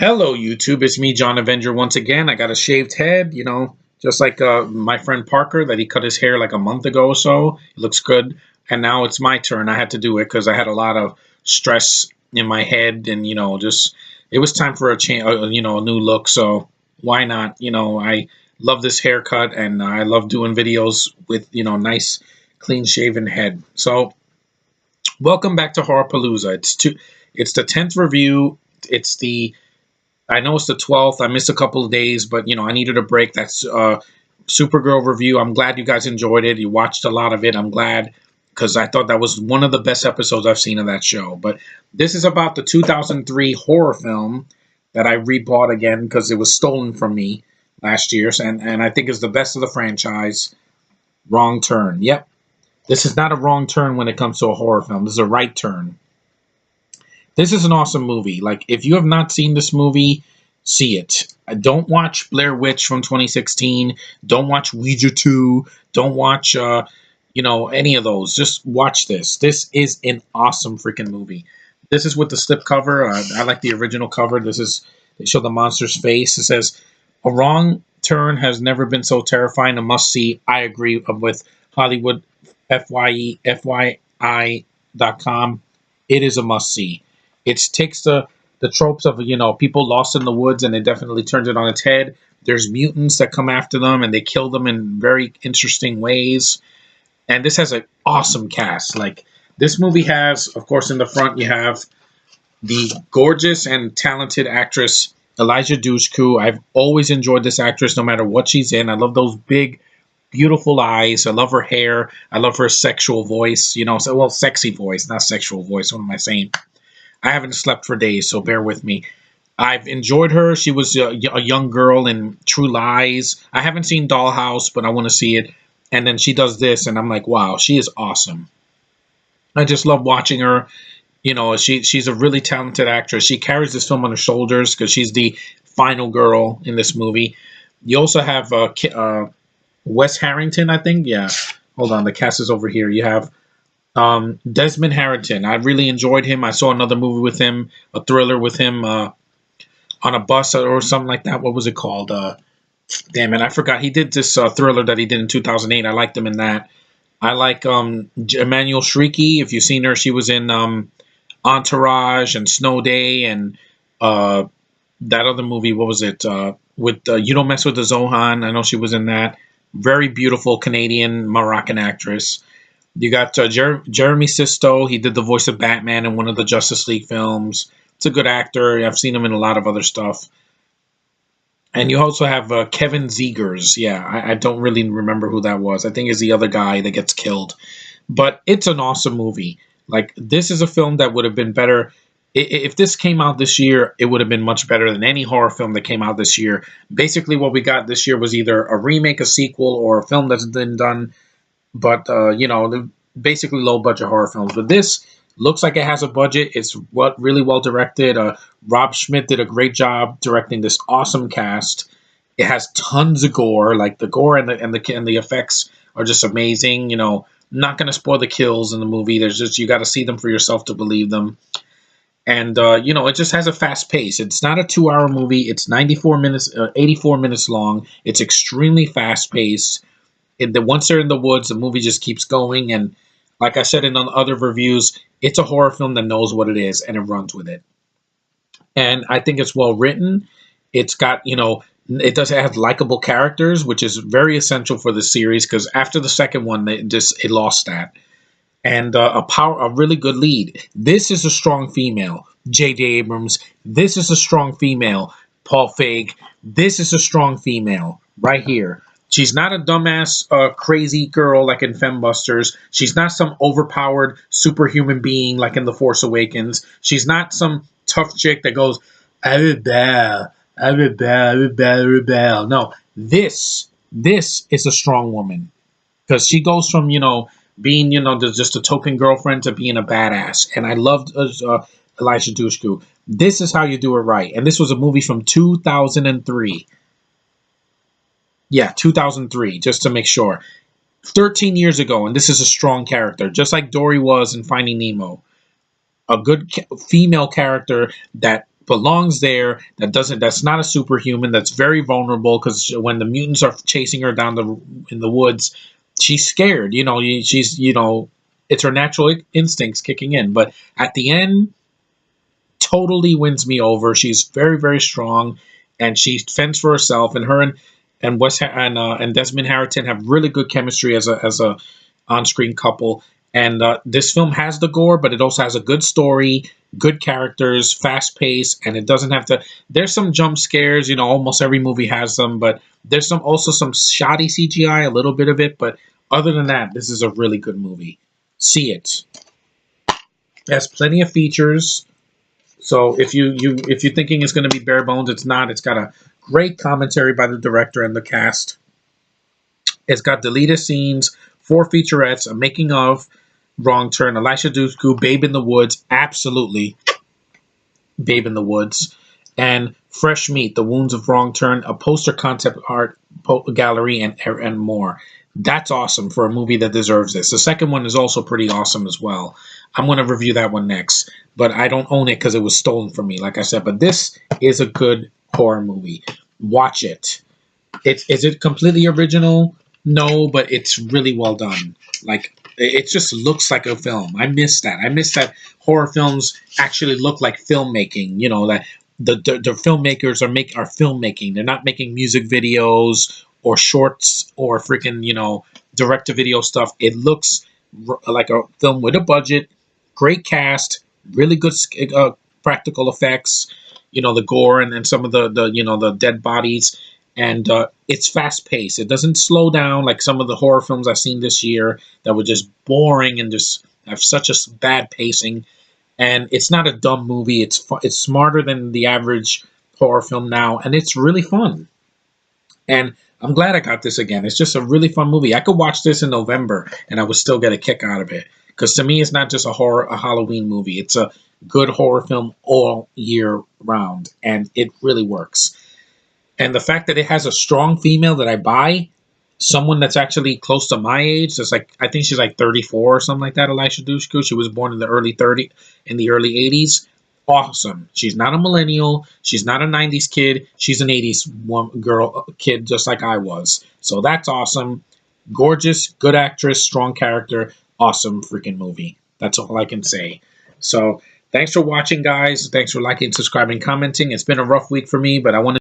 Hello, YouTube. It's me, John Avenger, once again. I got a shaved head, just like my friend Parker, that he cut his hair like a month ago or so. It looks good. And now it's my turn. I had to do it because I had a lot of stress in my head, and just it was time for a change, a new look. So why not? I love this haircut, and I love doing videos with nice, clean shaven head. So welcome back to Horrorpalooza. It's the 10th review. It's the I know it's the 12th. I missed a couple of days, but I needed a break. That's Supergirl review. I'm glad you guys enjoyed it. You watched a lot of it. I'm glad because I thought that was one of the best episodes I've seen of that show. But this is about the 2003 horror film that I rebought again because it was stolen from me last year, and I think is the best of the franchise. Wrong Turn. Yep. This is not a wrong turn when it comes to a horror film. This is a right turn. This is an awesome movie. Like, if you have not seen this movie, see it. Don't watch Blair Witch from 2016. Don't watch Ouija 2. Don't watch, any of those. Just watch this. This is an awesome freaking movie. This is with the slip cover. I like the original cover. They show the monster's face. It says, "A wrong turn has never been so terrifying. A must see." I agree with Hollywood FYI.com. It is a must see. It takes the tropes of people lost in the woods, and it definitely turns it on its head. There's mutants that come after them, and they kill them in very interesting ways. And this has an awesome cast. Like, this movie has, of course, in the front you have the gorgeous and talented actress Elijah Dushku. I've always enjoyed this actress, no matter what she's in. I love those big, beautiful eyes. I love her hair. I love her sexual voice. Sexy voice, not sexual voice. What am I saying? I haven't slept for days, so bear with me. I've enjoyed her. She was a young girl in True Lies. I haven't seen Dollhouse, but I want to see it. And then she does this, and I'm like, wow, she is awesome. I just love watching her. She's a really talented actress. She carries this film on her shoulders because she's the final girl in this movie. You also have Wes Harrington, I think. Yeah. Hold on, the cast is over here. You have Desmond Harrington. I really enjoyed him. I saw another movie with him, a thriller with him on a bus or something like that. What was it called? Damn it, I forgot. He did this thriller that he did in 2008. I liked him in that. I like Emmanuel Shrieky. If you've seen her, she was in Entourage and Snow Day and that other movie. What was it? With You Don't Mess with the Zohan. I know she was in that. Very beautiful Canadian Moroccan actress. You got Jeremy Sisto. He did the voice of Batman in one of the Justice League films. It's a good actor. I've seen him in a lot of other stuff. And you also have Kevin Zegers. Yeah, I don't really remember who that was. I think it's the other guy that gets killed. But it's an awesome movie. Like, this is a film that would have been better. If this came out this year, it would have been much better than any horror film that came out this year. Basically, what we got this year was either a remake, a sequel, or a film that's been done. But, basically low-budget horror films. But this looks like it has a budget. It's really well directed. Rob Schmidt did a great job directing this awesome cast. It has tons of gore. Like, the gore and the effects are just amazing. Not going to spoil the kills in the movie. You got to see them for yourself to believe them. And, it just has a fast pace. It's not a 2-hour movie. It's 94 minutes, 84 minutes long. It's extremely fast-paced. Once they're in the woods, the movie just keeps going. And like I said in other reviews, it's a horror film that knows what it is and it runs with it. And I think it's well written. It's got, it does have likable characters, which is very essential for the series because after the second one, it lost that. And a really good lead. This is a strong female, J.J. Abrams. This is a strong female, Paul Feig. This is a strong female right here. She's not a dumbass, crazy girl like in Fembusters. She's not some overpowered superhuman being like in The Force Awakens. She's not some tough chick that goes, I rebel, I rebel, I rebel, I rebel. No, this is a strong woman because she goes from, being, just a token girlfriend to being a badass. And I loved Elijah Dushku. This is how you do it right. And this was a movie from 2003. Yeah, 2003, just to make sure. 13 years ago, and this is a strong character, just like Dory was in Finding Nemo. A good female character that belongs there. That's not a superhuman. That's very vulnerable because when the mutants are chasing her down in the woods, she's scared. She's it's her natural instincts kicking in. But at the end, totally wins me over. She's very, very strong, and she fends for herself. And her and Desmond Harrington have really good chemistry as a on-screen couple. And this film has the gore, but it also has a good story, good characters, fast pace, and it doesn't have to. There's some jump scares, almost every movie has them, but there's also some shoddy CGI, a little bit of it. But other than that, this is a really good movie. See it. It has plenty of features. So if you're thinking it's going to be bare bones, it's not. It's got a great commentary by the director and the cast. It's got deleted scenes, 4 featurettes, a making of Wrong Turn, Elisha Dushku, Babe in the Woods, absolutely Babe in the Woods, and Fresh Meat, The Wounds of Wrong Turn, a poster concept art gallery, and more. That's awesome for a movie that deserves this. The second one is also pretty awesome as well. I'm going to review that one next, but I don't own it because it was stolen from me, like I said. But this is a good horror movie. Watch it. Is it completely original? No, but it's really well done. Like, it just looks like a film. I miss that. I miss that horror films actually look like filmmaking. That the filmmakers are filmmaking. They're not making music videos or shorts or freaking direct-to-video stuff. It looks like a film with a budget, great cast, really good practical effects. The gore and some of the dead bodies. And it's fast-paced. It doesn't slow down like some of the horror films I've seen this year that were just boring and just have such a bad pacing. And it's not a dumb movie. It's smarter than the average horror film now, and it's really fun. And I'm glad I got this again. It's just a really fun movie. I could watch this in November, and I would still get a kick out of it. Because to me, it's not just a Halloween movie. It's a good horror film all year round, and it really works. And the fact that it has a strong female that I buy, someone that's actually close to my age, that's I think she's like 34 or something like that, Elisha Dushku. She was born in the early 80s. Awesome. She's not a millennial. She's not a 90s kid. She's an 80s kid just like I was. So that's awesome. Gorgeous, good actress, strong character, awesome freaking movie. That's all I can say. So thanks for watching, guys. Thanks for liking, subscribing, commenting. It's been a rough week for me, but I want to